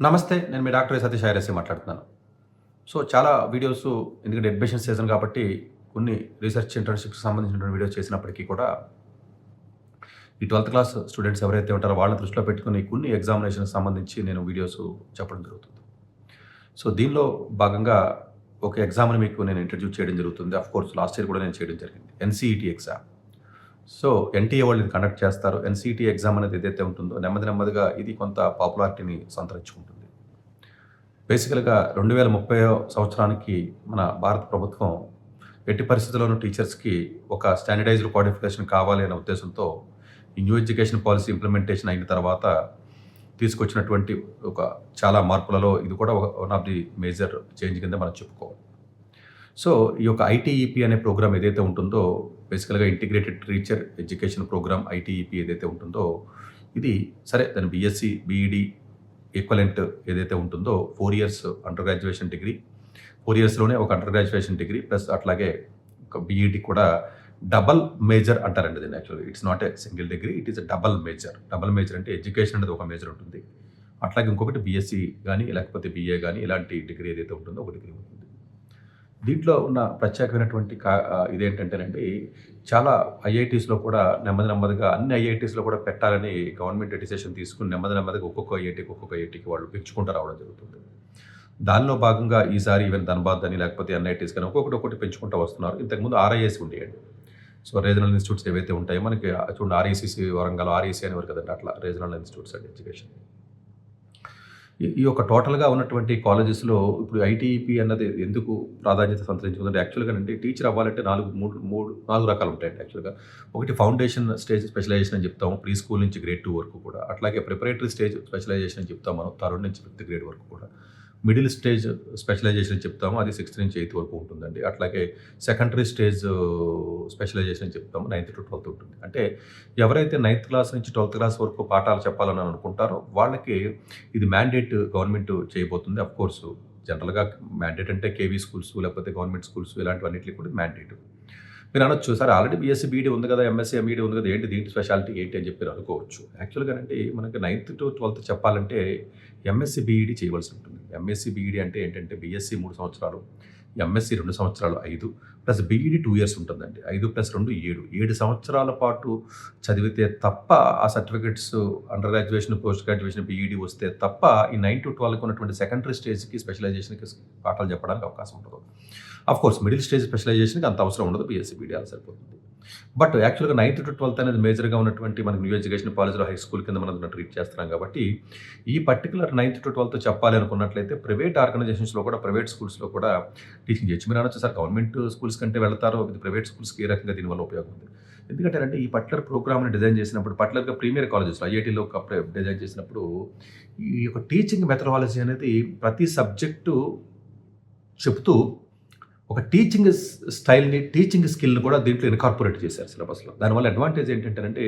నమస్తే. నేను మీ డాక్టర్ సతీష్ ఐరస్సీ మాట్లాడుతున్నాను. చాలా వీడియోస్ ఎందుకంటే అడ్మిషన్ సీజన్ కాబట్టి కొన్ని రీసెర్చ్ ఇంటర్న్‌షిప్స్‌కి సంబంధించినటువంటి వీడియోస్ చేసినప్పటికీ కూడా ఈ 12థ్ క్లాస్ స్టూడెంట్స్ ఎవరైతే ఉంటారో వాళ్ళని దృష్టిలో పెట్టుకొని కొన్ని ఎగ్జామినేషన్‌కి సంబంధించి నేను వీడియోస్ చెప్పడం జరుగుతుంది. దీనిలో భాగంగా ఒక ఎగ్జామ్‌ని మీకు నేను ఇంట్రడ్యూస్ చేయడం జరుగుతుంది. ఆఫ్‌కోర్స్ లాస్ట్ ఇయర్ కూడా నేను చేయడం జరిగింది. NCET exam. ఎన్‌టీఏ వాళ్ళు ఇది కండక్ట్ చేస్తారు. ఎన్‌సీఈటీ ఎగ్జామ్ అనేది ఏదైతే ఉంటుందో నెమ్మదిగా ఇది కొంత పాపులారిటీని సంతరించుకుంటుంది. బేసికల్‌గా 2030 సంవత్సరానికి మన భారత ప్రభుత్వం ఎట్టి పరిస్థితుల్లోనూ టీచర్స్‌కి ఒక స్టాండర్డైజ్డ్ క్వాలిఫికేషన్ కావాలి అనే ఉద్దేశంతో ఈ న్యూ ఎడ్యుకేషన్ పాలసీ ఇంప్లిమెంటేషన్ అయిన తర్వాత తీసుకొచ్చినటువంటి ఒక చాలా మార్పులలో ఇది కూడా one of the major change కింద మనం చెప్పుకోవాలి. ఈ యొక్క ఐటీఈపీ అనే ప్రోగ్రామ్ ఏదైతే ఉంటుందో బేసికల్‌గా ఇంటిగ్రేటెడ్ టీచర్ ఎడ్యుకేషన్ ప్రోగ్రామ్ ఐటీఈపీ ఏదైతే ఉంటుందో ఇది సరే దాని బీఎస్సీ, బీఈడీ ఈక్వలెంట్ ఏదైతే ఉంటుందో 4 ఇయర్స్ అండర్ గ్రాడ్యుయేషన్ డిగ్రీ, 4 ఇయర్స్‌లోనే ఒక అండర్ గ్రాడ్యుయేషన్ డిగ్రీ ప్లస్ అట్లాగే ఒక బీఈడీ కూడా డబుల్ మేజర్ అంటారండి దీన్ని. యాక్చువల్‌గా it's not a single degree, it is a double major. Double major అంటే ఎడ్యుకేషన్ అనేది ఒక మేజర్ ఉంటుంది. అట్లాగే ఇంకొకటి బీఎస్సీ గానీ లేకపోతే బీఏ గానీ ఇలాంటి డిగ్రీ ఏదైతే ఉంటుందో ఒక డిగ్రీ ఉంటుంది. దీంట్లో ఉన్న ప్రత్యేకమైనటువంటి ఇదేంటంటేనండి చాలా ఐఐటీస్‌లో కూడా నెమ్మదిగా అన్ని ఐఐటీస్‌లో కూడా పెట్టాలని గవర్నమెంట్ డిసిషన్ తీసుకొని నెమ్మదిగా ఒక్కొక్క ఐఐటీకి వాళ్ళు పెంచుకుంటూ రావడం జరుగుతుంది. దానిలో భాగంగా ఈసారి ఈవెన్ ధన్‌బాద్ అని లేకపోతే ఎన్ఐటీస్ కానీ ఒక్కొక్కటి పెంచుకుంటూ వస్తున్నారు. ఇంతకుముందు ఆర్ఐఎస్ ఉండేయండి. రీజనల్ ఇన్‌స్టిట్యూట్స్ ఏవైతే ఉంటాయో మనకి చూడండి ఆర్ఈసీసీ వరంగల్, ఆర్ఈసీ అనేవారు కదండీ, అట్లా రీజనల్ ఇన్‌స్టిట్యూట్స్ అండ్ ఎడ్యుకేషన్. ఈ యొక్క టోటల్‌గా ఉన్నటువంటి కాలేజెస్‌లో ఇప్పుడు ఐటీఈపీ అన్నది ఎందుకు ప్రాధాన్యత సంతరించుకుందంటే యాక్చువల్‌గానండి టీచర్ అవ్వాలంటే 4 రకాలు ఉంటాయండి యాక్చువల్‌గా. ఒకటి ఫౌండేషన్ స్టేజ్ స్పెషలైజేషన్ అని చెప్తాము. ప్రీ స్కూల్ నుంచి గ్రేడ్ 2 వరకు కూడా. అట్లాగే ప్రిపరేటరీ స్టేజ్ స్పెషలైజేషన్ అని చెప్తాం మనం. థర్డ్ నుంచి 5థ్ గ్రేడ్ వరకు కూడా. మిడిల్ స్టేజ్ స్పెషలైజేషన్ అని చెప్తాము. అది 6థ్ నుంచి 8థ్ వరకు ఉంటుందండి. అట్లాగే సెకండరీ స్టేజ్ స్పెషలైజేషన్ అని చెప్తాము. 9థ్ టు 12థ్ ఉంటుంది. అంటే ఎవరైతే 9థ్ క్లాస్ నుంచి 12థ్ క్లాస్ వరకు పాఠాలు చెప్పాలని అనుకుంటారో వాళ్ళకి ఇది మ్యాండేట్ గవర్నమెంట్ చేయబోతుంది. అఫ్‌కోర్స్ జనరల్‌గా మ్యాండేట్ అంటే కేవీ స్కూల్స్ లేకపోతే గవర్నమెంట్ స్కూల్స్ ఇలాంటివన్నిటికి కూడా మ్యాండేట్. మీరు అనొచ్చు సార్ ఆల్రెడీ బీఎస్సీ, బీఈడీ ఉంది కదా, ఎంఎస్సీ, ఎంఈడీ ఉంది కదా, ఏంటి దీంట్లో స్పెషాలిటీ ఏంటి అని చెప్పి అనుకోవచ్చు. యాక్చువల్‌గానండి మనకి 9థ్ టు 12థ్ చెప్పాలంటే ఎంఎస్సీ, బీఈడీ చేయవలసి ఉంటుంది. ఎంఎస్సీ, బీఈడీ అంటే ఏంటంటే బీఎస్సీ 3 సంవత్సరాలు, ఎంఎస్సీ 2 సంవత్సరాలు 5 ప్లస్ బీఈడీ 2 ఇయర్స్ ఉంటుందండి. 5 + 2 7. 7 సంవత్సరాల పాటు చదివితే తప్ప ఆ certificates under graduation, post graduation, BEd వస్తే తప్ప ఈ 9 టు 12కి ఉన్నటువంటి సెకండరీ స్టేజ్‌కి స్పెషలైజేషన్‌కి పాఠాలు చెప్పడానికి అవకాశం ఉండదు. ఆఫ్‌కోర్స్ మిడిల్ స్టేజ్ స్పెషలైజేషన్‌కి అంత అవసరం ఉండదు. బీఎస్సీ, బీఈడీ అలా సరిపోతుంది. బట్ యాక్చువల్‌గా 9థ్ టు 12థ్ అనేది మేజర్‌గా ఉన్నటువంటి మనకి న్యూ ఎడ్యుకేషన్ పాలసీలో హై స్కూల్ కింద మనం ట్రీట్ చేస్తున్నాం కాబట్టి ఈ పర్టిక్యులర్ 9థ్ టు 12థ్ చెప్పాలి అనుకున్నట్లయితే ప్రైవేట్ ఆర్గనైజేషన్స్‌లో కూడా, ప్రైవేట్ స్కూల్స్‌లో కూడా టీచింగ్ చేయొచ్చు. మీరు అనొచ్చు సార్ గవర్నమెంట్ స్కూల్స్ కంటే వెళ్తారో ఇది ప్రైవేట్ స్కూల్స్‌కి ఏ రకంగా దీనివల్ల ఉపయోగం ఉంది. ఎందుకంటే ఈ పర్టిక్యులర్ ప్రోగ్రామ్‌ని డిజైన్ చేసినప్పుడు పర్టిక్యులర్‌గా ప్రీమియర్ కాలేజెస్‌లో ఐఐటీలో డిజైన్ చేసినప్పుడు ఈ యొక్క టీచింగ్ మెథడాలజీ అనేది ప్రతి సబ్జెక్టు చెప్తూ ఒక టీచింగ్ స్టైల్‌ని, టీచింగ్ స్కిల్‌ని కూడా దీంట్లో ఇన్కార్పొరేట్ చేశారు సిలబస్‌లో. దానివల్ల అడ్వాంటేజ్ ఏంటంటేనంటే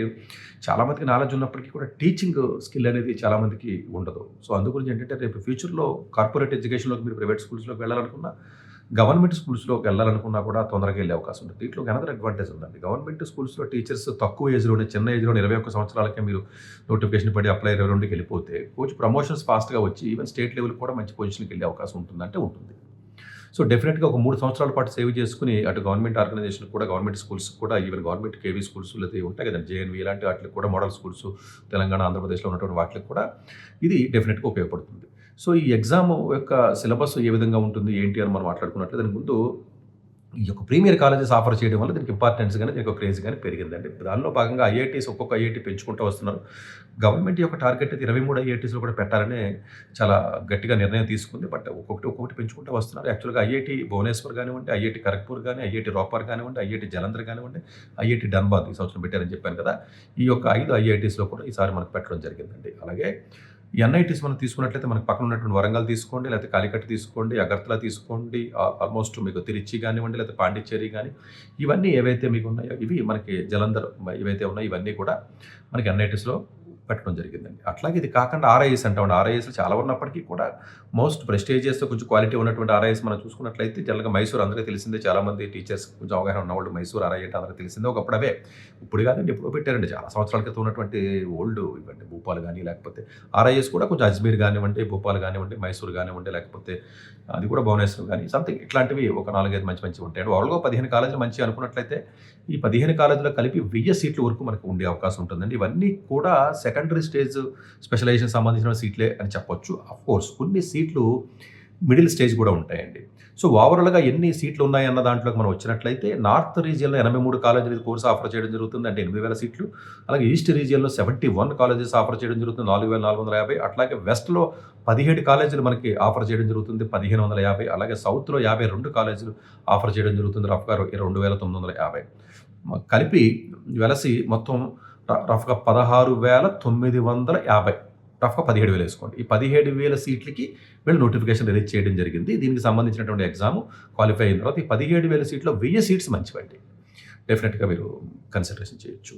చాలామందికి నాలెడ్జ్ ఉన్నప్పటికీ కూడా టీచింగ్ స్కిల్ అనేది చాలామందికి ఉండదు. అందుగురించి ఏంటంటే రేపు ఫ్యూచర్‌లో కార్పొరేట్ ఎడ్యుకేషన్‌లోకి మీరు ప్రైవేట్ స్కూల్స్‌లోకి వెళ్ళాలనుకున్నా, గవర్నమెంట్ స్కూల్స్‌లోకి వెళ్ళాలనుకున్నా కూడా తొందరగా వెళ్ళే అవకాశం ఉంటుంది. దీంట్లో అనదర్ అడ్వాంటేజ్ ఉందండి. గవర్నమెంట్ స్కూల్స్‌లో టీచర్స్ తక్కువ ఏజ్‌లోనే, చిన్న ఏజ్‌లోనే 21 సంవత్సరాలకే మీరు నోటిఫికేషన్ పడి అప్లై 22కి వెళ్ళిపోతే కోచ్ ప్రమోషన్స్ ఫాస్ట్‌గా వచ్చి ఈవెన్ స్టేట్ లెవెల్‌కి కూడా మంచి పొజిషన్‌కి వెళ్ళే అవకాశం ఉంటుందంటే ఉంటుంది. డెఫినెట్‌గా ఒక 3 సంవత్సరాల పాటు సేవ్ చేసుకొని అటు గవర్నమెంట్ ఆర్గనైజేషన్ కూడా, గవర్నమెంట్ స్కూల్స్ కూడా, ఈవెన్ గవర్నమెంట్ కేవీ స్కూల్స్ లేకపోతే ఉంటాయి కదండీ జేఎన్‌వి ఇలాంటి వాటికి కూడా మోడల్ స్కూల్స్ తెలంగాణ, ఆంధ్రప్రదేశ్‌లో ఉన్నటువంటి వాటికి కూడా ఇది డెఫినెట్‌గా ఉపయోగపడుతుంది. ఈ ఎగ్జామ్ యొక్క సిలబస్ ఏ విధంగా ఉంటుంది, ఏంటి అని మనం మాట్లాడుకున్నట్లయితే దానికి ముందు ఈ యొక్క ప్రీమియర్ కాలేజెస్ ఆఫర్ చేయడం వల్ల దీనికి ఇంపార్టెన్స్ గాని, దీనికి క్రేజ్ గాని పెరిగిందండి. దానిలో భాగంగా ఐఐటీస్ ఒక్కొక్క ఐఐటీ పెంచుకుంటూ వస్తున్నారు. గవర్నమెంట్ యొక్క టార్గెట్ అయితే 23 ఐఐటీస్‌లో కూడా పెట్టాలని చాలా గట్టిగా నిర్ణయం తీసుకుంది. బట్ ఒక్కొక్కటి పెంచుకుంటూ వస్తున్నారు. యాక్చువల్‌గా ఐఐటీ భువనేశ్వర్ కానివ్వండి, ఐఐటీ ఖరగ్‌పూర్ గాని, ఐఐటీ రోపర్ కానివ్వండి, ఐఐటీ జలంధర్ కానివ్వండి, ఐఐటీ ధన్‌బాద్ ఈ సంవత్సరం పెట్టారని చెప్పాను కదా. ఈ యొక్క 5 ఐఐటీస్‌లో కూడా ఈసారి మనకు పెట్టడం జరిగిందండి. అలాగే ఈ ఎన్ఐటీస్ మనం తీసుకున్నట్లయితే మనకు పక్కన ఉన్నటువంటి వరంగల్ తీసుకోండి, లేకపోతే కాలికట్ తీసుకోండి, అగర్తల తీసుకోండి, ఆల్మోస్ట్ మీకు తిరుచి కానివ్వండి, లేకపోతే పాండిచ్చేరి కానీ ఇవన్నీ ఏవైతే మీకు ఉన్నాయో ఇవి మనకి జలంధర్ ఇవైతే ఉన్నాయో ఇవన్నీ కూడా మనకి ఎన్ఐటీస్‌లో పెట్టడం జరిగిందండి. అట్లాగే ఇది కాకుండా ఆర్ఐఎస్ అంటామండి. ఆర్ఐఎస్‌లు చాలా ఉన్నప్పటికీ కూడా మోస్ట్ ప్రెస్టీజియస్ కొంచెం క్వాలిటీ ఉన్నటువంటి ఆర్ఐఎస్ మనం చూసుకున్నట్లయితే జనరల్‌గా మైసూర్ అందరికీ తెలిసిందే. చాలామంది టీచర్స్ కొంచెం అవగాహన ఉన్నవాళ్ళు మైసూర్ ఆర్ఐ అంటే అందరికీ తెలిసిందే. ఒకప్పుడు అవే. ఇప్పుడు కాదండి ఎప్పుడో పెట్టారండి. చాలా సంవత్సరాల క్రితం ఉన్నటువంటి ఓల్డ్ ఇవండి భూపాల్ గాని, లేకపోతే ఆర్ఐఎస్ కూడా కొంచెం అజ్మీర్ గానివ్వండి, భూపాల్ గానివ్వండి, మైసూర్ గానివ్వండి, లేకపోతే అది కూడా భువనేశ్వర్ గాని సంథింగ్ ఇట్లాంటివి ఒక 4, 5 మంచివి ఉంటాయండి. ఓవరాల్‌గా 15 కాలేజీలు మంచివి అనుకున్నట్లయితే ఈ 15 కాలేజీలో కలిపి 1000 సీట్ల వరకు మనకు ఉండే అవకాశం ఉంటుందండి. ఇవన్నీ కూడా సెకండరీ స్టేజ్ స్పెషలైజేషన్ సంబంధించిన సీట్లే అని చెప్పొచ్చు. ఆఫ్‌కోర్స్ కొన్ని సీట్లు మిడిల్ స్టేజ్ కూడా ఉంటాయండి. సో, ఓవరాల్‌గా ఎన్ని సీట్లు ఉన్నాయన్న దాంట్లోకి మనం వచ్చినట్లయితే నార్త్ రీజియన్‌లో 83 కాలేజీలు కోర్స్ ఆఫర్ చేయడం జరుగుతుంది. అంటే 8000 సీట్లు. అలాగే ఈస్ట్ రీజియన్‌లో 71 కాలేజెస్ ఆఫర్ చేయడం జరుగుతుంది. 4450. అట్లాగే వెస్ట్‌లో 17 కాలేజీలు మనకి ఆఫర్ చేయడం జరుగుతుంది. 1550. అలాగే సౌత్‌లో 52 కాలేజీలు ఆఫర్ చేయడం జరుగుతుంది. రఫ్‌గా 2950. కలిపి వెలసి మొత్తం రఫ్‌గా 16,950. రఫ్‌గా 17,000 వేసుకోండి. ఈ 17,000 సీట్లకి వీళ్ళు నోటిఫికేషన్ రిలీజ్ చేయడం జరిగింది. దీనికి సంబంధించినటువంటి ఎగ్జామ్ క్వాలిఫై అయిన తర్వాత ఈ 17,000 సీట్‌లో 1000 సీట్స్ మంచివండి. డెఫినెట్‌గా మీరు కన్సిడరేషన్ చేయొచ్చు.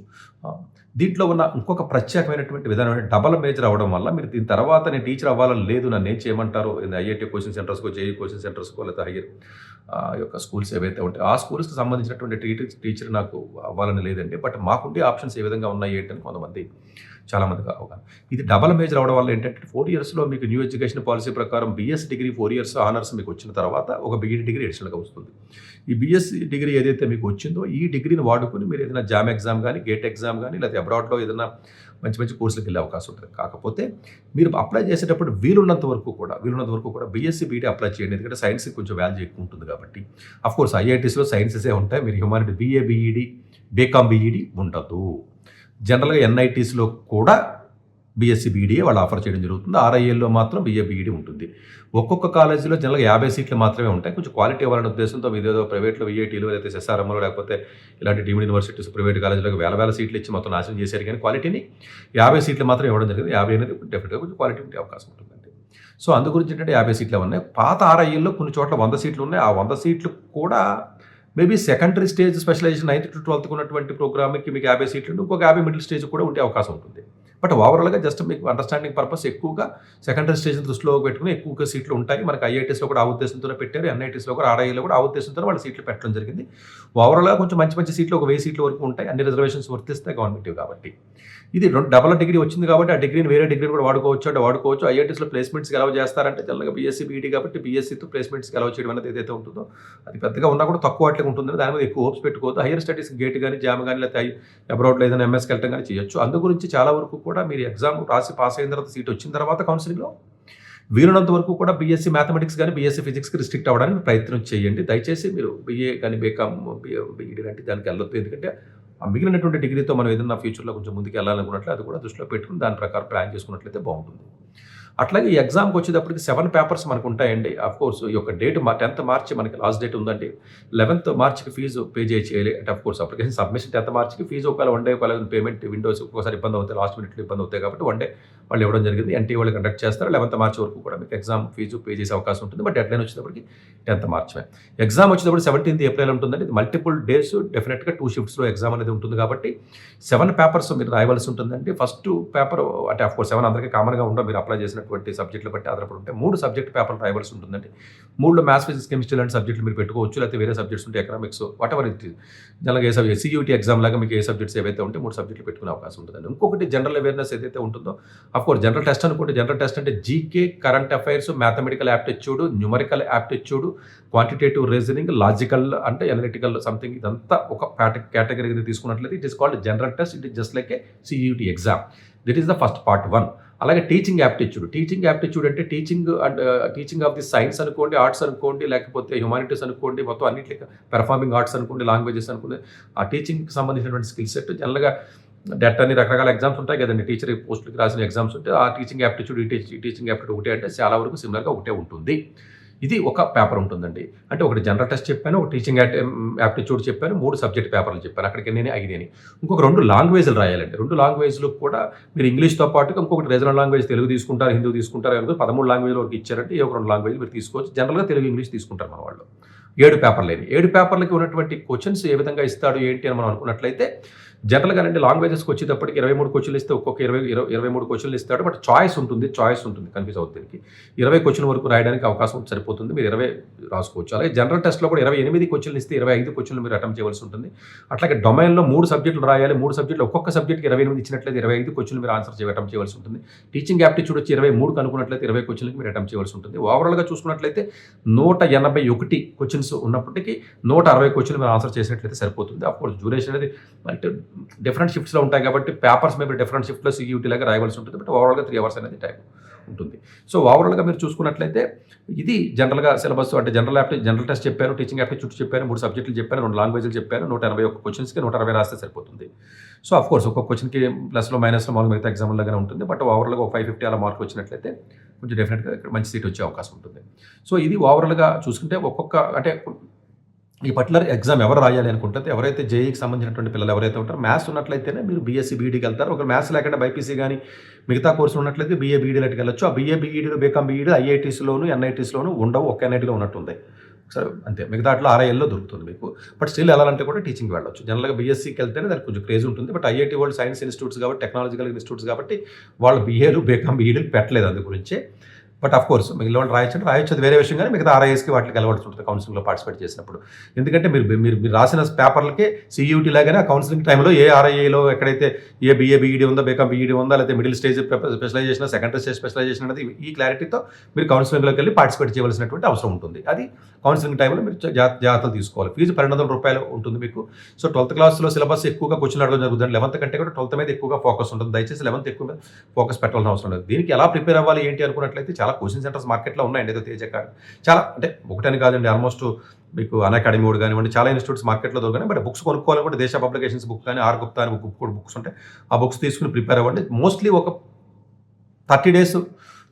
దీంట్లో ఉన్న ఇంకొక ప్రత్యేకమైనటువంటి విధానం అంటే డబుల్ మేజర్ అవ్వడం వల్ల మీరు దీని తర్వాత నేను టీచర్ అవ్వాలని లేదు, నన్నేం చేయమంటారు ఐఐటీ కోచింగ్ సెంటర్స్‌కో, జేఈఈ కోచింగ్ సెంటర్స్‌కో లేకపోతే హైయర్ యొక్క స్కూల్స్ ఏవైతే ఉంటాయో ఆ స్కూల్స్‌కి సంబంధించినటువంటి టీచర్ నాకు అవ్వాలని లేదండి. బట్ మాకుండే ఆప్షన్స్ ఏ విధంగా ఉన్నాయి ఏంటి అని కొంతమంది చాలామందికి అవగాహన. ఇది డబుల్ మేజర్ అవ్వడం వల్ల ఏంటంటే 4 ఇయర్స్‌లో మీకు న్యూ ఎడ్యుకేషన్ పాలసీ ప్రకారం బీఎస్సీ డిగ్రీ 4 ఇయర్స్ ఆనర్స్ మీకు వచ్చిన తర్వాత ఒక బీఈడీ డిగ్రీ అడిషనల్‌గా వస్తుంది. ఈ బీఎస్సీ డిగ్రీ ఏదైతే మీకు వచ్చిందో ఈ డిగ్రీని వాడుకొని మీరు ఏదైనా జామ్ ఎగ్జామ్ కానీ, గేట్ ఎగ్జామ్ కానీ లేకపోతే అబ్రాడ్‌లో ఏదైనా మంచి మంచి కోర్సులకు వెళ్ళే అవకాశం ఉంటుంది. కాకపోతే మీరు అప్లై చేసేటప్పుడు వీలున్నంత వరకు కూడా బీఎస్సీ బీఈడీ అప్లై చేయండి. ఎందుకంటే సైన్స్‌కి కొంచెం వాల్యూ ఎక్కువ ఉంటుంది కాబట్టి. ఆఫ్‌కోర్స్ ఐఐటీస్‌లో సైన్సెసే ఉంటాయి. మీరు humanity BA BEd, BCom BEd ఉండదు. జనరల్‌గా ఎన్ఐటీస్‌లో కూడా బీఎస్సీ బీఈడీయే వాళ్ళు ఆఫర్ చేయడం జరుగుతుంది. ఆర్ఐఎల్‌లో మాత్రం బీఏ బీఈడీ ఉంటుంది. ఒక్కొక్క కాలేజీలో జనరల్‌గా 50 సీట్లు మాత్రమే ఉంటాయి. కొంచెం క్వాలిటీ ఇవ్వాలనే ఉద్దేశంతో మీదేదో ప్రైవేట్‌లో వీఐటీలు లేకపోతే ఎస్ఆర్ఎంలో లేకపోతే ఇలాంటి డీమ్డ్ యూనివర్సిటీస్ ప్రైవేట్ కాలేజీలకు వేల సీట్లు ఇచ్చి మొత్తం నాశనం చేశారు కానీ క్వాలిటీని 50 సీట్లు మాత్రం ఇవ్వడం జరిగింది. 50 అనేది డెఫినెట్‌గా కొంచెం క్వాలిటీ ఉండే అవకాశం ఉంటుందండి. సో, అందు గురించి ఏంటంటే 50 సీట్లే ఉన్నాయి. పాత ఆర్ఐఎల్‌లో కొన్ని చోట్ల 100 సీట్లు ఉన్నాయి. ఆ 100 సీట్లు కూడా maybe secondary stage specialization 9th to 12th ఉన్నటువంటి ప్రోగ్రామ్‌కి మీకు 50 సీట్లు ఇంకొక 50 మిడిల్ స్టేజ్ కూడా ఉండే అవకాశం ఉంటుంది. బట్ ఓవరాల్‌గా జస్ట్ మీకు అండర్‌స్టాండింగ్ పర్పస్ ఎక్కువగా సెకండరీ స్టేజ్‌ని దృష్టిలో పెట్టుకొని ఎక్కువగా సీట్లు ఉంటాయి. మనకి ఐఐటీస్‌లో కూడా ఆ ఉద్దేశంతోనే పెట్టారు. ఎన్ఐటీస్‌లో కూడా ఆర్ఐఎల్‌లో కూడా ఆ ఉద్దేశంతోనే వాళ్ళు సీట్లు పెట్టడం జరిగింది. ఓవరాల్‌గా కొంచెం మంచి సీట్లు ఒక 1000 సీట్ల వరకు ఉంటాయి. అన్ని రిజర్వేషన్స్ వర్తిస్తాయి గవర్నమెంటివి కాబట్టి. ఇది డబుల్ డిగ్రీ వచ్చింది కాబట్టి ఆ డిగ్రీని వేరే డిగ్రీని కూడా వాడుకోవచ్చు. ఐఐటీస్‌లో ప్లేస్మెంట్స్‌కి అలౌ చేస్తారంటే జనరల్‌గా బీఎస్సీ బీఈడీ కాబట్టి బీఎస్సీతో ప్లేస్మెంట్స్‌కి అలౌ చేయడం అనేది ఏదైతే ఉంటుందో అది పెద్దగా ఉన్నా కూడా తక్కువ వాటికి ఉంటుందని దాని మీద ఎక్కువ హోప్స్ పెట్టుకోవద్దు. హైయర్ స్టడీస్ గేట్ కానీ, జామ్ కానీ లేకపోతే అబ్రాడ్‌లో ఏదైనా ఎంఎస్‌కి వెళ్ళడం కానీ చేయొచ్చు. అందు గురించి చాలా వరకు కూడా మీరు ఎగ్జామ్ రాసి పాస్ అయిన తర్వాత సీట్ వచ్చిన తర్వాత కౌన్సిలింగ్‌లో వీలున్నంత వరకు కూడా బీఎస్సీ మ్యాథమెటిక్స్ కానీ, బీఎస్సీ ఫిజిక్స్‌కి రిస్ట్రిక్ట్ అవ్వడానికి ప్రయత్నం చేయండి. దయచేసి మీరు బీఏ కానీ, బీకామ్, బీఈడీ లాంటి దానికి వెళ్ళొద్దు. ఎందుకంటే ఆ మిగిలినటువంటి డిగ్రీతో మనం ఏదైనా ఫ్యూచర్‌లో కొంచెం ముందుకు వెళ్ళాలనుకున్నట్లయితే అది కూడా దృష్టిలో పెట్టుకుని దాని ప్రకారం ప్లాన్ చేసుకున్నట్లయితే బాగుంటుంది. అట్లాగే ఈ ఎగ్జామ్‌కి వచ్చేటప్పటికి 7 పేపర్స్ మనకు ఉంటాయండి. ఆఫ్‌కోర్స్ ఈ యొక్క డేట్ 10th మార్చి మనకి లాస్ట్ డేట్ ఉందండి. 11th మార్చికి ఫీజు పే చేయాలి. అంటే ఆఫ్‌కోర్స్ అప్లికేషన్ సబ్మిషన్ 10th మార్చికి ఫీజు ఒకవేళ వన్ డే ఒకవేళ పేమెంట్ విండోస్ ఒక్కోసారి ఇబ్బంది అవుతాయి. లాస్ట్ మినిట్‌లో ఇబ్బంది అవుతాయి కాబట్టి వన్ డే వాళ్ళు ఇవ్వడం జరిగింది. ఎన్టీఏ వాళ్ళు కండక్ట్ చేస్తారు. 11th మార్చి వరకు కూడా మీకు ఎగ్జామ్ ఫీజు పే చేసే అవకాశం ఉంటుంది. బట్ డెడ్లైన్ వచ్చేటప్పటికి 10th మార్చే. ఎగ్జామ్ వచ్చేటప్పుడు 17th ఏప్రిల్ ఉంటుందండి. ఇది మల్టిపుల్ డేస్ డెఫినెట్‌గా 2 షిఫ్ట్స్‌లో ఎగ్జామ్ అనేది ఉంటుంది కాబట్టి 7 పేపర్స్ మీరు రాయవలసి ఉంటుందండి. ఫస్ట్ పేపర్ అంటే ఆఫ్‌కోర్స్ 7 అందరికీ కామన్‌గా ఉండవు. మీరు అప్లై చేసినటువంటి సబ్జెక్టులు బట్టి ఆధారపడి ఉంటాయి. 3 సబ్జెక్ట్ పేపర్లు రాయవలసి ఉంటుందండి. 3లో మ్యాథ్స్, ఫిజిక్స్, కెమిస్ట్రీ లాంటి సబ్జెక్టులు మీరు పెట్టుకోవచ్చు. లేకపోతే వేరే సబ్జెక్ట్స్ ఉంటే ఎకనామిక్స్ వాటెవర్ ఇట్ ఈస్. జనరల్‌గా ఏ సబ్జెక్ట్ సీయూటీ ఎగ్జామ్ లాగా మీకు ఏ సబ్జెక్ట్స్ ఏవైతే ఉంటే 3 సబ్జెక్టులు పెట్టుకునే అవకాశం ఉంటుందండి. ఇంకొకటి జనరల్ అవేర్‌నెస్ ఏదైతే ఉంటుందో ఆఫ్‌కోర్స్ జనరల్ టెస్ట్ అనుకోండి. జనరల్ టెస్ట్ అంటే GK, current affairs, mathematical aptitude, numerical aptitude, quantitative reasoning, logical అంటే అనలిటికల్ సంథింగ్ ఇదంతా ఒక కేటగిరీ తీసుకున్నట్లయితే it is called general test. It is just like a CUET exam. This is the first part 1. అలాగే teaching aptitude అంటే teaching of the science అనుకోండి, arts అనుకోండి, లేకపోతే humanities అనుకోండి, మొత్తం అన్నింటికి పెర్ఫార్మింగ్ ఆర్ట్స్ అనుకోండి, లాంగ్వేజెస్ అనుకోండి, ఆ టీచింగ్కి సంబంధించినటువంటి స్కిల్ సెట్ జనరల్గా డెట్ అని రకరకాల ఎగ్జామ్స్ ఉంటాయి కదండి. టీచర్ పోస్టులకి రాసిన ఎగ్జామ్స్ ఉంటే ఆ టీచింగ్ యాప్టిట్యూడ్ ఒకటే అంటే చాలా వరకు సిమిలర్గా ఒకటే ఉంటుంది. ఇది ఒక పేపర్ ఉంటుందండి. అంటే ఒకటి జనరల్ టెస్ట్ చెప్పాను, ఒక టీచింగ్ యాప్టిట్యూడ్ చెప్పాను, 3 సబ్జెక్ట్ పేపర్లు చెప్పాను. అక్కడికి ఎన్ని 5 అని. ఇంకొక 2 లాంగ్వేజ్లు రాయాలండి. 2 లాంగ్వేజ్లు కూడా మీరు ఇంగ్లీష్తో పాటుగా ఇంకొకటి రీజనల్ లాంగ్వేజ్ తెలుగు తీసుకుంటారు, హిందూ తీసుకుంటారు అనుకో 13 లాంగ్వేజ్ల వరకు ఇచ్చారంటే ఏ ఒక 2 లాంగ్వేజ్ మీరు తీసుకోవచ్చు. జనరల్గా తెలుగు, ఇంగ్లీష్ తీసుకుంటారు మన వాళ్ళు. 7 పేపర్లు 7 పేపర్లకి ఉన్నటువంటి క్వశ్చన్స్ ఏ విధంగా ఇస్తాడు ఏంటి అని మనం అనుకున్నట్లయితే జనరల్‌గా అంటే లాంగ్వేజెస్‌కి వచ్చేటప్పటికి 23 క్వెషన్‌లు ఇస్తే ఒక్కొక్క 23 క్వెషన్‌లు ఇస్తాడు. బట్ చాయిస్ ఉంటుంది. కన్‌ఫ్యూజ్ అవుద్ది దీనికి. 20 క్వెషన్ వరకు రాయడానికి అవకాశం సరిపోతుంది. మీరు 20 రాసుకోవచ్చు. అలాగే జనరల్ టెస్ట్‌లో కూడా 28 క్వెషన్‌లు ఇస్తే 25 క్వెషన్‌లు మీరు అటెంప్ట్ చేయవలసి ఉంటుంది. అట్లాగే డొమైన్‌లో 3 సబ్జెక్టులు రాయాలి. 3 సబ్జెక్టులు ఒక్కొక్క సబ్జెక్ట్‌కి 28 ఇచ్చినట్లయితే 25 క్వెషన్‌లు మీరు అటెంప్ట్ చేయవలసి ఉంటుంది. టీచింగ్ యాప్టిట్యూడ్ వచ్చి 23కి అనుకున్నట్లయితే 20 క్వెషన్‌లకి మీరు అటెంప్ట్ చేయవలసి ఉంటుంది. ఓవరాల్‌గా చూసుకున్నట్లయితే 181 క్వెషన్స్ ఉన్నప్పటికీ 160 క్వెషన్‌లు మీరు ఆన్సర్ చేసినట్లయితే సరిపోతుంది. అఫ్‌కోర్స్ డ్యూరేషన్ అనేది అంటే డిఫరెంట్ షిఫ్ట్స్‌లో ఉంటాయి కాబట్టి పేపర్స్ మేబీ డిఫరెంట్ షిఫ్ట్‌లో సీయూటీ లాగా రాయవలసి ఉంటుంది. బట్ ఓవరాల్‌గా 3 అవర్స్ అనేది టైం ఉంటుంది. సో ఓవరాల్‌గా మీరు చూసుకున్నట్లయితే ఇది జనరల్‌గా సిలబస్ అంటే జనరల్ టెస్ట్ చెప్పాను, టీచింగ్ యాప్టిట్యూడ్ చెప్పాను, 3 సబ్జెక్టులు చెప్పాను, 2 లాంగ్వేజ్‌లు చెప్పాను, 181 క్వెషన్స్‌కి 160 రాస్తే సరిపోతుంది. సో అఫ్‌కోర్స్ ఒక్కొక్క క్వెషన్‌కి ప్లస్‌లో, మైనస్‌లో మామూలుగా మిగతా ఎగ్జామ్ లాగానే ఉంటుంది. బట్ ఓవరాల్‌గా ఒక 550 అలా మార్కులు వచ్చినట్లయితే కొంచెం డెఫినెట్‌గా ఇక్కడ మంచి సీట్ వచ్చే అవకాశం ఉంటుంది. సో ఇది ఓవరాల్‌గా చూసుకుంటే ఒక్కొక్క అంటే ఈ పర్టికులర్ ఎగ్జామ్ ఎవరు రాయాలి అనుకుంటే ఎవరైతే జేఈకి సంబంధించినటువంటి పిల్లలు ఎవరైతే ఉంటారో మ్యాథ్స్ ఉన్నట్లయితేనే మీరు బీఎస్సీ బీఈడీకి వెళ్తారు. ఒక మ్యాథ్స్ లేకుండా బైపీసీ కానీ మిగతా కోర్సులు ఉన్నట్లయితే బీఏ బీఈడీలకి వెళ్ళొచ్చు. ఆ బీఏ బీఈడీలు బీకామ్ బీఈడీ ఐఐటీస్లోను ఎన్ఐటీస్లోను ఉండవు. ఒక ఎన్ఐటీలో ఉన్నట్టుంది. సరే అంతే మిగతాట్లో ఆర్ఐఎల్లో దొరుకుతుంది మీకు. బట్ స్టిల్ వెళ్ళాలంటే కూడా టీచింగ్కి వెళ్ళొచ్చు. జనరల్గా బీఎస్సీకి వెళ్తేనే దానికి కొంచెం క్రేజ్ ఉంటుంది. బట్ ఐఐటీ వాళ్ళు సైన్స్ ఇన్స్టిట్యూట్స్ కాబట్టి టెక్నాలజికల్ ఇన్స్టిట్యూట్స్ కాబట్టి వాళ్ళు బీఏలు బీకామ్ బీఈడీలు పెట్టలేదు అందు గురించే. బట్ ఆఫ్ కోర్స్ మిగిలిన వాళ్ళు రాయొచ్చు అది వేరే విషయం కానీ మిగతా ఆర్ఐఎస్కి వాటికి వెళ్ళవలసి ఉంటుంది కౌన్సిలింగ్లో పార్టిసిపేట్ చేసినప్పుడు. ఎందుకంటే మీరు రాసిన పేపర్లకే సీయూటీ లాగానే ఆ కౌన్సిలింగ్ టైంలో ఏ ఆర్ఐఏలో ఎక్కడైతే ఏ బీఏ బీఈడీ ఉందో బీకామ్ బీఈడీ ఉందా లేకపోతే middle stage specialization secondary stage specialization అనేది ఈ క్లారిటీతో మీరు కౌన్సిలింగ్లోకి వెళ్ళి పార్టిసిపేట్ చేయవలసినటువంటి అవసరం ఉంటుంది. అది కౌన్సిలింగ్ టైంలో మీరు జాగ్రత్తలు తీసుకోవాలి. ఫీజు ₹1200 ఉంటుంది మీకు. సో 12th క్లాస్లో సిలబస్ ఎక్కువగా క్వశ్చన్ అడగడం జరుగుతుంది. 11th కంటే కూడా 12th మీద ఎక్కువగా ఫోకస్ ఉంటుంది. దయచేసి 11th ఎక్కువ మీద ఫోకస్ పెట్టాల్సిన అవసరం లేదు. దీనికి ఎలా ప్రిపేర్ అవ్వాలి ఏంటి అనుకున్నట్లయితే చాలా కోచింగ్ సెంటర్స్ మార్కెట్లో ఉన్నాయండి. ఏదో తేజ్ అకాడమీ చాలా అంటే ఒకటని కాదండి ఆల్మోస్ట్ మీకు అన్అకాడమీ కూడా కానివ్వండి చాలా ఇన్స్టిట్యూట్స్ మార్కెట్లో దొరకని. బట్ బుక్స్ కొనుక్కోవాలనుకుంటే దేశ పబ్లికేషన్స్ బుక్ కానీ ఆర్ గుప్తా అని బుక్స్ ఉంటాయి. ఆ బుక్స్ తీసుకుని ప్రిపేర్ అవ్వండి. మోస్ట్లీ ఒక 30 డేస్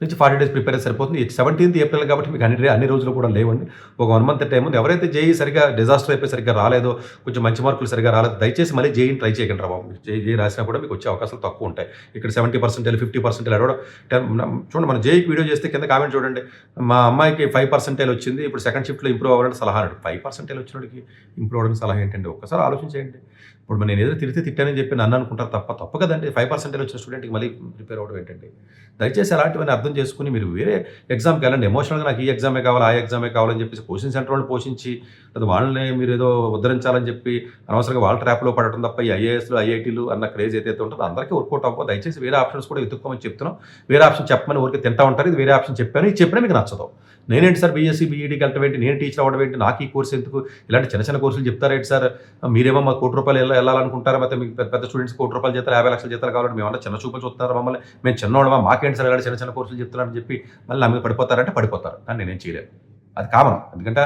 నుంచి 40 డేస్ ప్రిపేర్ అయితే సరిపోతుంది. 17th ఏప్రిల్ కాబట్టి మీకు అన్ని రోజులు కూడా లేవండి. ఒక 1 మంత్ టైం ఉంది. ఎవరైతే జేఈ సరిగ్గా డిజాస్టర్ అయిపోయి సరిగ్గా రాలేదో కొంచెం మంచి మార్కులు సరిగ్గా రాలేదు దయచేసి మళ్ళీ జేఈని ట్రై చేయకండి రా బాబు. జేఈ రాసినా కూడా మీకు వచ్చే అవకాశాలు తక్కువ ఉంటాయి. ఇక్కడ 70% 50% అడవడం చూడండి మనం జేఈకి వీడియో చేస్తే కింద కామెంట్ చూడండి. మా అమ్మాయికి 5% వచ్చింది. ఇప్పుడు సెకండ్ షిఫ్ట్లో ఇంప్రూవ్ అవ్వాలంటే సలహా అన్నాడు. 5% వచ్చినోడికి ఇంప్రూవ్ అవ్వడానికి సలహా ఏంటండి? ఒక్కసారి ఆలోచించేయండి. ఇప్పుడు నేను ఏదో తిట్టానని చెప్పి నన్ను అనుకుంటారు తప్పు కదండి. 5% వచ్చిన స్టూడెంట్కి మళ్ళీ ప్రిపేర్ అవ్వడం ఏంటండి? దయచేసి అలాంటివన్నీ అర్థం చేసుకుని మీరు వేరే ఎగ్జామ్కి వెళ్ళండి. ఎమోషనల్గా నాకు ఈ ఎగ్జామే కావాలి ఆ ఎగ్జామే కావాలని చెప్పేసి కోచింగ్ సెంటర్ వాళ్ళని పోషించి లేదా వాళ్ళని మీరు ఏదో ఉద్ధరించాలని చెప్పి అనవసరంగా వాళ్ళ ట్రాప్లో పడటం తప్ప ఈ ఐఏఎస్లు ఐఐటీలు అన్న క్రేజ్ ఏదైతే ఉంటుందో అందరికీ వర్కౌట్ అవ్వదు. దయచేసి వేరే ఆప్షన్స్ కూడా వెతుక్కోమని చెప్తున్నాం. వేరే ఆప్షన్ చెప్పమని ఊరికి తింటా ఉంటారు. ఇది వేరే ఆప్షన్ చెప్పాను. ఇది చెప్పినా మీకు నచ్చదు. నేనేంటి సార్ బీఎస్సీ బీఈడీకి వెళ్ళటం ఏంటి, నేను టీచర్ అవ్వడం ఏంటి, నాకు ఈ కోర్సు ఎందుకు, ఇలాంటి చిన్న కోర్సులు చెప్తారేంటి సార్, మీరేమో మా ₹1,00,00,000 వెళ్ళాలనుకుంటారా, అయితే మీకు పెద్ద స్టూడెంట్స్ ₹1,00,00,000 జీతాలు 50 లక్షల జీతాలు కావాలంటే మేమన్నా చిన్న చూపులు చూస్తున్నారా మమ్మల్ని, మేము చిన్నవాళ్ళమా, మాకేంటి సార్ ఇలాంటి చిన్న కోర్సులు చెప్తున్నారని చెప్పి మళ్ళీ నా మీద పడిపోతారంటే పడిపోతారు. కానీ నేనేం చేయలేను. అది కామన్. ఎందుకంటే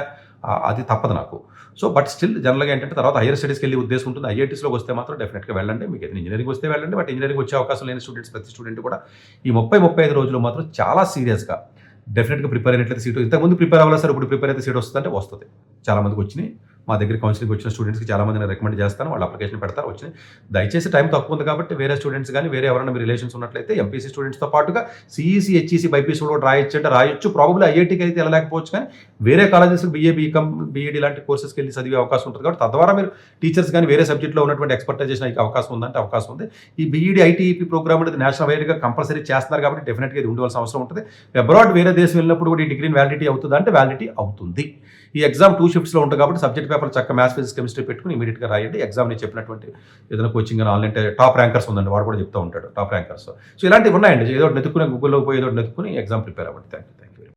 అది తప్పదు నాకు. సో బట్ స్టిల్ జనరల్గా ఏంటంటే తర్వాత హైయర్ స్టడీస్కి వెళ్ళే ఉద్దేశం ఉంటుంది. ఐఐటీస్లోకి వస్తే మాత్రం డెఫినెట్గా వెళ్ళండి. మీకు ఏదైనా ఇంజనీరింగ్ వస్తే వెళ్ళండి. బట్ ఇంజనీరింగ్ వచ్చే అవకాశం లేని ప్రతి స్టూడెంట్ కూడా ఈ 30-35 రోజులు మాత్రం చాలా సీరియస్గా డెఫినెట్గా ప్రిపేర్ అయినట్లయితే సీటు ఇంతకుముందు ప్రిపేర్ అవ్వాలి సార్ ఇప్పుడు ప్రిపేర్ అయితే సీట్ వస్తుందంటే వస్తుంది. చాలామందికి వచ్చినాయి. మా దగ్గర కౌన్సిలింగ్ వచ్చిన స్టూడెంట్స్కి చాలామంది నేను రికమెండ్ చేస్తాను. వాళ్ళు అప్లికేషన్ పెడతారు వచ్చినాయి. దయచేసి టైం తక్కువ ఉంది కాబట్టి వేరే స్టూడెంట్స్ కానీ వేరే ఎవరైనా మీ రిలేషన్స్ ఉన్నట్లయితే ఎంపీసీ స్టూడెంట్స్తో పాటుగా సిఈసీ హెచ్ఈసీ బైపీసీ కూడా రాయొచ్చు అంటే రాయొచ్చు. ప్రాబబ్లీ ఐఐటీకి అయితే వెళ్ళలేకపోవచ్చు కానీ వేరే కాలేజెస్ బీఏ బీకామ్ బీఈడీ లాంటి కోర్సెస్కి వెళ్ళి చదివే అవకాశం ఉంటుంది కాబట్టి తద్వారా మీరు టీచర్స్ కానీ వేరే సబ్జెక్ట్లో ఉన్నటువంటి ఎక్స్పర్టైజేషన్ అయ్యే అవకాశం ఉందంటే అవకాశం ఉంది. ఈ బీఈడీ ఐటీఈపీ ప్రోగ్రామ్ అనేది నేషనల్ వైడ్గా కంపల్సరీ చేస్తున్నారు కాబట్టి డెఫినెట్గా ఇది ఉండవలసిన అవసరం ఉంటుంది. అబ్రాడ్ వేరే దేశం వెళ్ళినప్పుడు కూడా ఈ డిగ్రీని వ్యాలిడిటీ అవుతుందా అంటే వ్యాలిడిటీ అవుతుంది. ఈ ఎగ్జామ్ 2 షిఫ్ట్స్లో ఉంటుంది కాబట్టి సబ్జెక్ట్ పేపర్ చక్కగా మ్యాథ్స్ ఫిజిక్స్ కెమిస్ట్రీ పెట్టుకుని ఇమీడియట్గా రాయండి. ఎగ్జామ్ నేను చెప్పినటువంటి ఏదైనా కోచింగ్ అని ఆన్లైన్ టాప్ ర్యాంకర్స్ ఉందండి వాడు కూడా చెప్తూ ఉంటాడు టాప్ ర్యాంకర్స్. సో ఇలాంటివి ఉన్నాయండి. ఏదో నెతుక్కుని గూగుల్లో పోయి ఏదో నెతుక్కుని ఎగ్జామ్ ప్రిపేర్ అవ్వండి. Thank you.